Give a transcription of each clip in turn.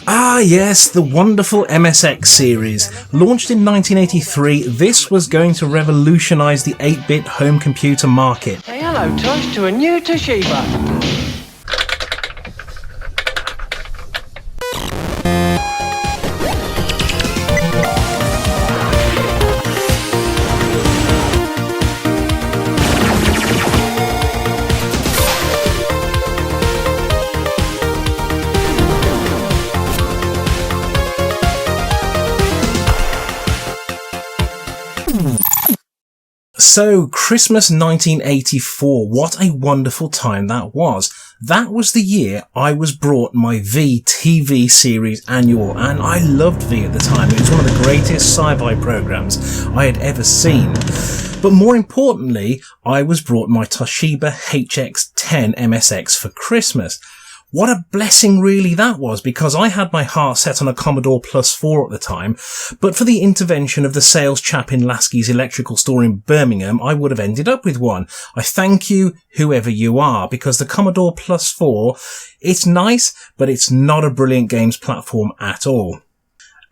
Ah yes, the wonderful MSX series. Launched in 1983, this was going to revolutionise the 8-bit home computer market. Say hello, Tosh, to a new Toshiba. So, Christmas 1984, what a wonderful time that was. That was the year I was brought my V TV series annual, and I loved V at the time. It was one of the greatest sci-fi programs I had ever seen. But more importantly, I was brought my Toshiba HX10 MSX for Christmas. What a blessing really that was, because I had my heart set on a Commodore Plus 4 at the time, but for the intervention of the sales chap in Lasky's electrical store in Birmingham, I would have ended up with one. I thank you, whoever you are, because the Commodore Plus 4, it's nice, but it's not a brilliant games platform at all.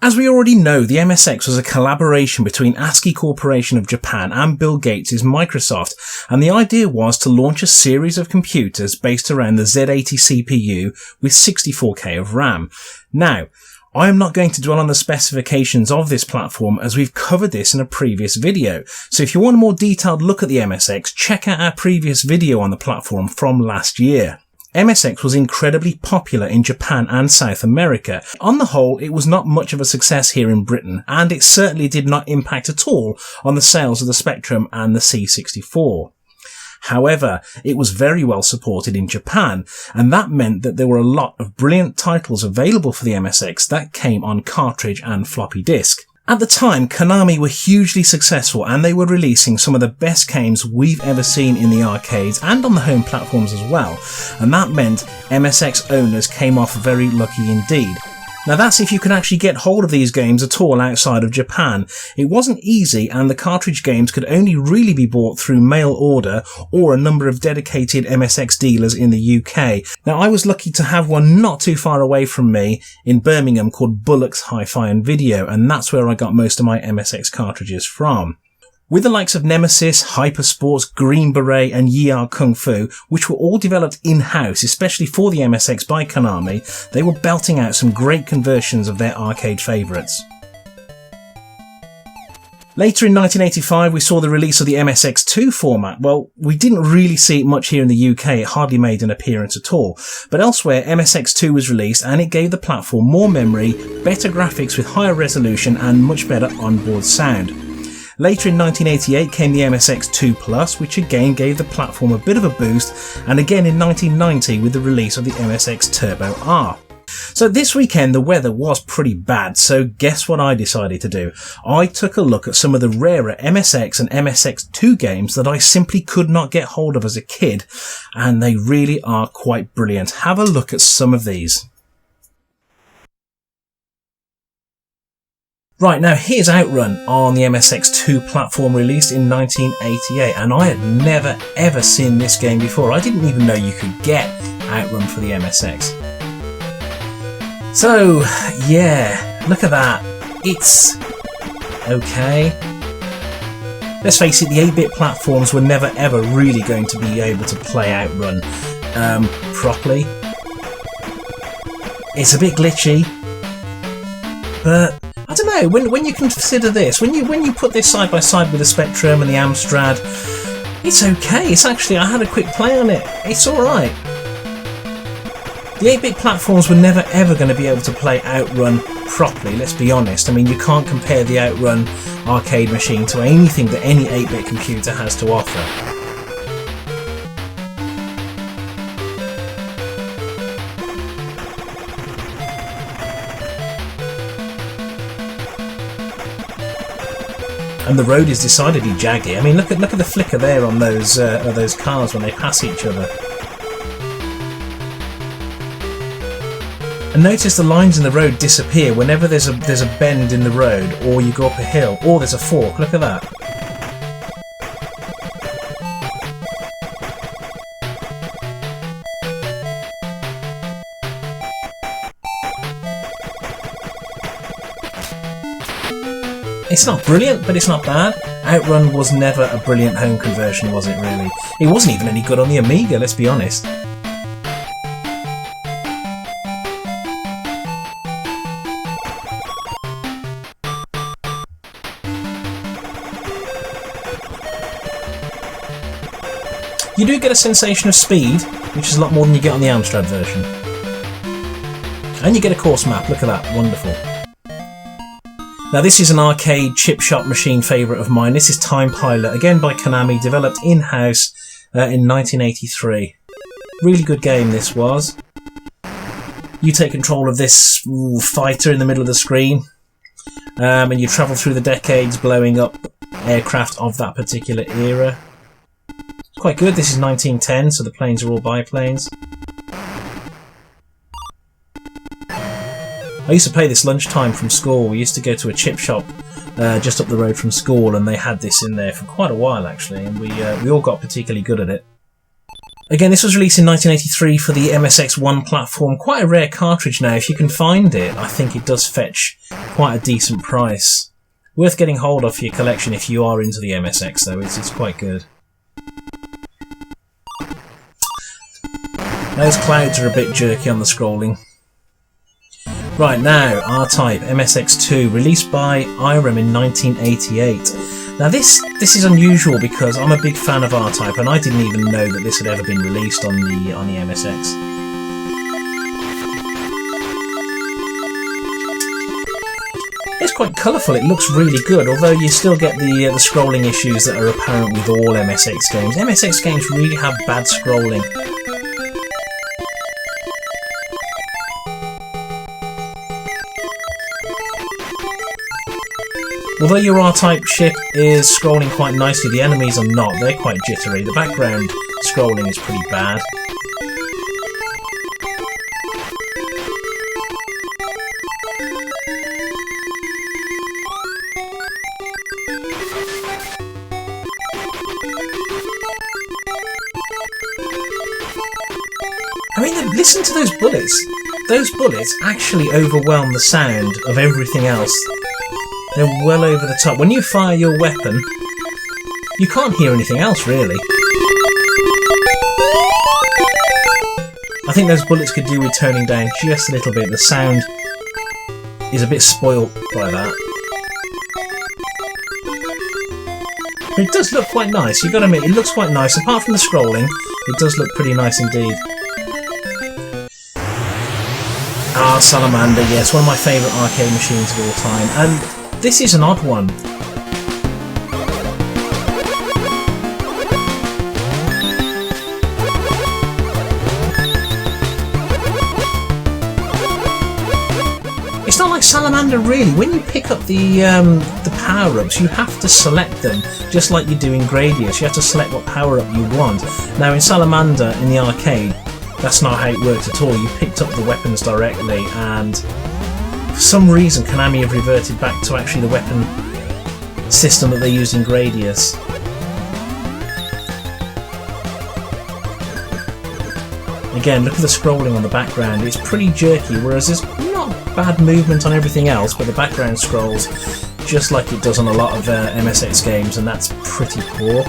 As we already know, the MSX was a collaboration between ASCII Corporation of Japan and Bill Gates' Microsoft, and the idea was to launch a series of computers based around the Z80 CPU with 64K of RAM. Now, I am not going to dwell on the specifications of this platform as we've covered this in a previous video, so if you want a more detailed look at the MSX, check out our previous video on the platform from last year. MSX was incredibly popular in Japan and South America. On the whole, it was not much of a success here in Britain, and it certainly did not impact at all on the sales of the Spectrum and the C64. However, it was very well supported in Japan, and that meant that there were a lot of brilliant titles available for the MSX that came on cartridge and floppy disk. At the time, Konami were hugely successful, and they were releasing some of the best games we've ever seen in the arcades and on the home platforms as well, and that meant MSX owners came off very lucky indeed. Now that's if you could actually get hold of these games at all outside of Japan. It wasn't easy, and the cartridge games could only really be bought through mail order or a number of dedicated MSX dealers in the UK. Now I was lucky to have one not too far away from me in Birmingham called Bullock's Hi-Fi and Video, and that's where I got most of my MSX cartridges from. With the likes of Nemesis, Hypersports, Green Beret and Yi Kung Fu, which were all developed in-house, especially for the MSX by Konami, they were belting out some great conversions of their arcade favourites. Later in 1985, we saw the release of the MSX2 format. Well, we didn't really see it much here in the UK, it hardly made an appearance at all. But elsewhere, MSX2 was released and it gave the platform more memory, better graphics with higher resolution and much better onboard sound. Later in 1988 came the MSX2 Plus, which again gave the platform a bit of a boost, and again in 1990 with the release of the MSX Turbo R. So this weekend the weather was pretty bad, so guess what I decided to do? I took a look at some of the rarer MSX and MSX2 games that I simply could not get hold of as a kid, and they really are quite brilliant. Have a look at some of these. Right, now here's Outrun on the MSX2 platform, released in 1988, and I had never ever seen this game before. I didn't even know you could get Outrun for the MSX. So, yeah, look at that. It's okay. Let's face it, the 8-bit platforms were never ever really going to be able to play Outrun properly. It's a bit glitchy, but I don't know, when you consider this, when you put this side by side with the Spectrum and the Amstrad, it's okay. It's actually, I had a quick play on it. It's alright. The 8-bit platforms were never ever going to be able to play Outrun properly, let's be honest. I mean, you can't compare the Outrun arcade machine to anything that any 8-bit computer has to offer. And the road is decidedly jaggy. I mean, look at the flicker there on those cars when they pass each other. And notice the lines in the road disappear whenever there's a bend in the road, or you go up a hill, or there's a fork. Look at that. It's not brilliant, but it's not bad. Outrun was never a brilliant home conversion, was it really? It wasn't even any good on the Amiga, let's be honest. You do get a sensation of speed, which is a lot more than you get on the Amstrad version. And you get a course map, look at that, wonderful. Now this is an arcade chip shop machine favourite of mine. This is Time Pilot, again by Konami, developed in-house in 1983. Really good game this was. You take control of this fighter in the middle of the screen, and you travel through the decades blowing up aircraft of that particular era. Quite good. This is 1910, so the planes are all biplanes. I used to play this lunchtime from school. We used to go to a chip shop just up the road from school, and they had this in there for quite a while actually, and we all got particularly good at it. Again, this was released in 1983 for the MSX1 platform. Quite a rare cartridge now. If you can find it, I think it does fetch quite a decent price. Worth getting hold of for your collection if you are into the MSX though. It's quite good. Those clouds are a bit jerky on the scrolling. Right, now, R-Type MSX2, released by IREM in 1988. Now this is unusual because I'm a big fan of R-Type, and I didn't even know that this had ever been released on the MSX. It's quite colourful, it looks really good, although you still get the scrolling issues that are apparent with all MSX games. MSX games really have bad scrolling. Although your R-Type ship is scrolling quite nicely, the enemies are not. They're quite jittery. The background scrolling is pretty bad. I mean, listen to those bullets. Those bullets actually overwhelm the sound of everything else. They're well over the top. When you fire your weapon, you can't hear anything else, really. I think those bullets could do with toning down just a little bit. The sound is a bit spoilt by that. But it does look quite nice, you've got to admit, it looks quite nice. Apart from the scrolling, it does look pretty nice indeed. Ah, Salamander, yes, one of my favourite arcade machines of all time. And this is an odd one. It's not like Salamander really. When you pick up the power-ups, you have to select them, just like you do in Gradius. You have to select what power-up you want. Now in Salamander, in the arcade, that's not how it worked at all. You picked up the weapons directly, and for some reason Konami have reverted back to actually the weapon system that they used in Gradius. Again, look at the scrolling on the background, it's pretty jerky, whereas there's not bad movement on everything else, but the background scrolls just like it does on a lot of MSX games, and that's pretty poor.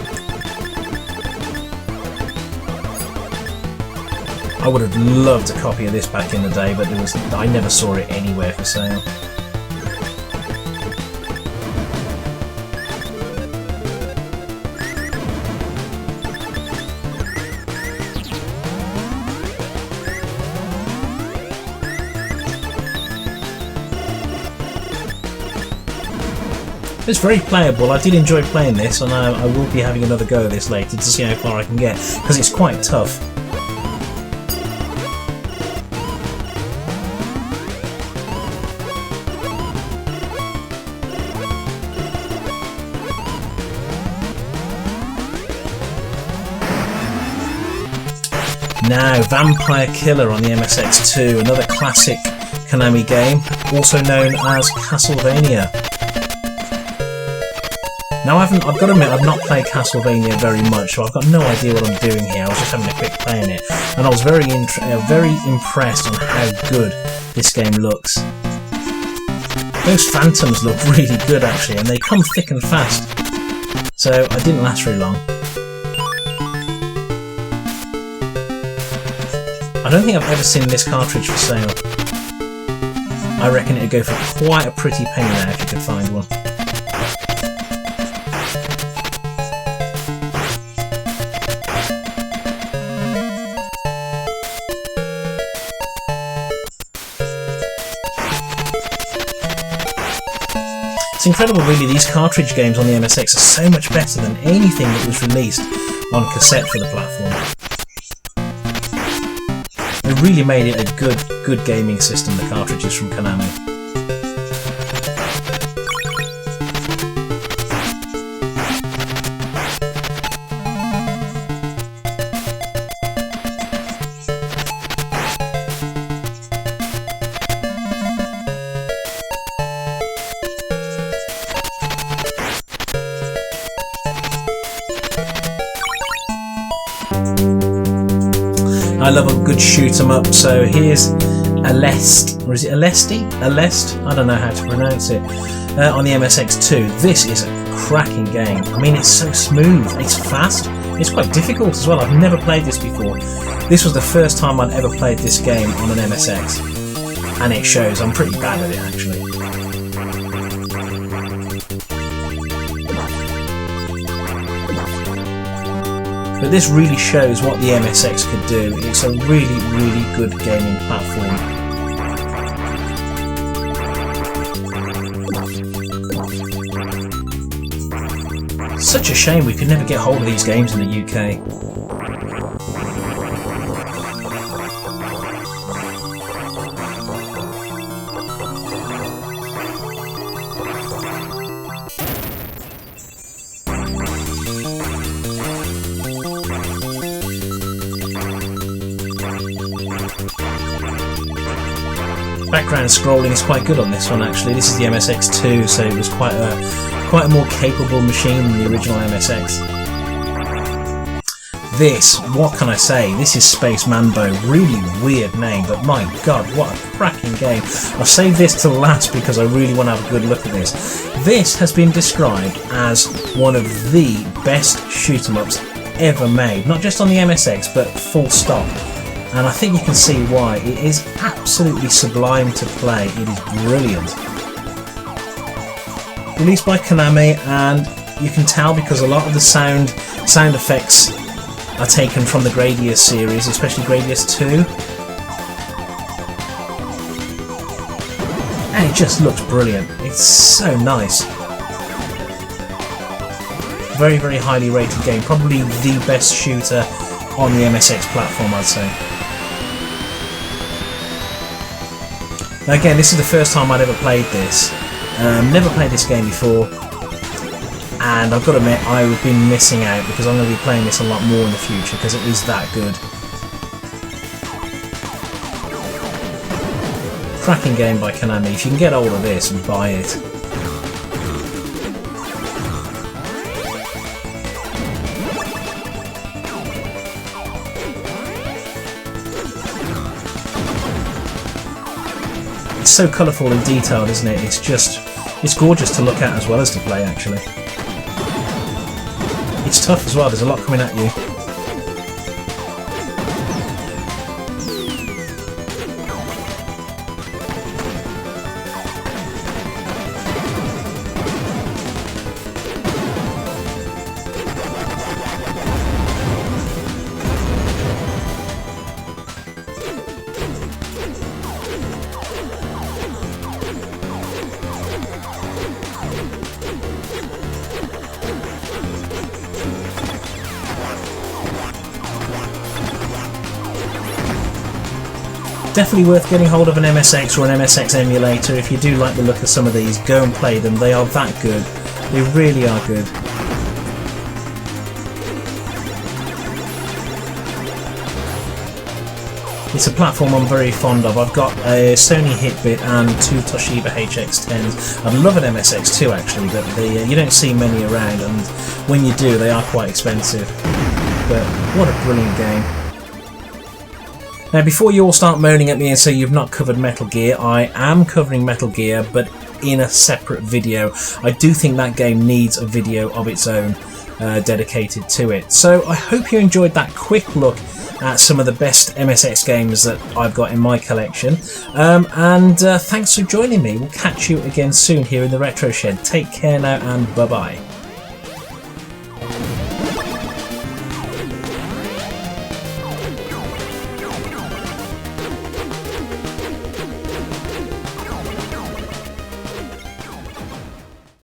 I would have loved a copy of this back in the day, but I never saw it anywhere for sale. It's very playable. I did enjoy playing this, and I will be having another go at this later to see how far I can get, because it's quite tough. Now, Vampire Killer on the MSX2, another classic Konami game, also known as Castlevania. Now, I've got to admit, I've not played Castlevania very much, so I've got no idea what I'm doing here. I was just having a quick play in it, and I was very impressed on how good this game looks. Those phantoms look really good actually, and they come thick and fast. So I didn't last very long. I don't think I've ever seen this cartridge for sale. I reckon it'd go for quite a pretty penny now if you could find one. It's incredible really, these cartridge games on the MSX are so much better than anything that was released on cassette for the platform. They really made it a good gaming system, the cartridges from Konami. I love a good shoot 'em up, so here's Alest, or is it Alesti? Alest? I don't know how to pronounce it. On the MSX2. This is a cracking game. I mean, it's so smooth, it's fast, it's quite difficult as well. I've never played this before. This was the first time I'd ever played this game on an MSX, and it shows. I'm pretty bad at it actually. But this really shows what the MSX could do. It's a really good gaming platform. Such a shame we could never get hold of these games in the UK. Background scrolling is quite good on this one actually. This is the MSX2, so it was quite a more capable machine than the original MSX. This, what can I say? This is Spaceman Bow. Really weird name, but my god, what a cracking game. I've saved this to last because I really want to have a good look at this. This has been described as one of the best shoot-em-ups ever made. Not just on the MSX, but full stop. And I think you can see why. It is absolutely sublime to play. It is brilliant. Released by Konami, and you can tell because a lot of the sound effects are taken from the Gradius series, especially Gradius 2. And it just looks brilliant. It's so nice. Very highly rated game. Probably the best shooter on the MSX platform, I'd say. Now again, this is the first time I'd ever played this. Never played this game before, and I've got to admit I've been missing out because I'm going to be playing this a lot more in the future because it is that good. Cracking game by Konami. If you can get hold of this and buy it. It's so colourful and detailed, isn't it? It's gorgeous to look at as well as to play, actually. It's tough as well, there's a lot coming at you. Definitely worth getting hold of an MSX or an MSX emulator. If you do like the look of some of these, go and play them. They are that good. They really are good. It's a platform I'm very fond of. I've got a Sony Hitbit and two Toshiba HX10s. I love an MSX2 actually, but you don't see many around, and when you do, they are quite expensive. But what a brilliant game. Now, before you all start moaning at me and say you've not covered Metal Gear, I am covering Metal Gear, but in a separate video. I do think that game needs a video of its own dedicated to it. So I hope you enjoyed that quick look at some of the best MSX games that I've got in my collection, and thanks for joining me. We'll catch you again soon here in the Retro Shed. Take care now, and bye bye.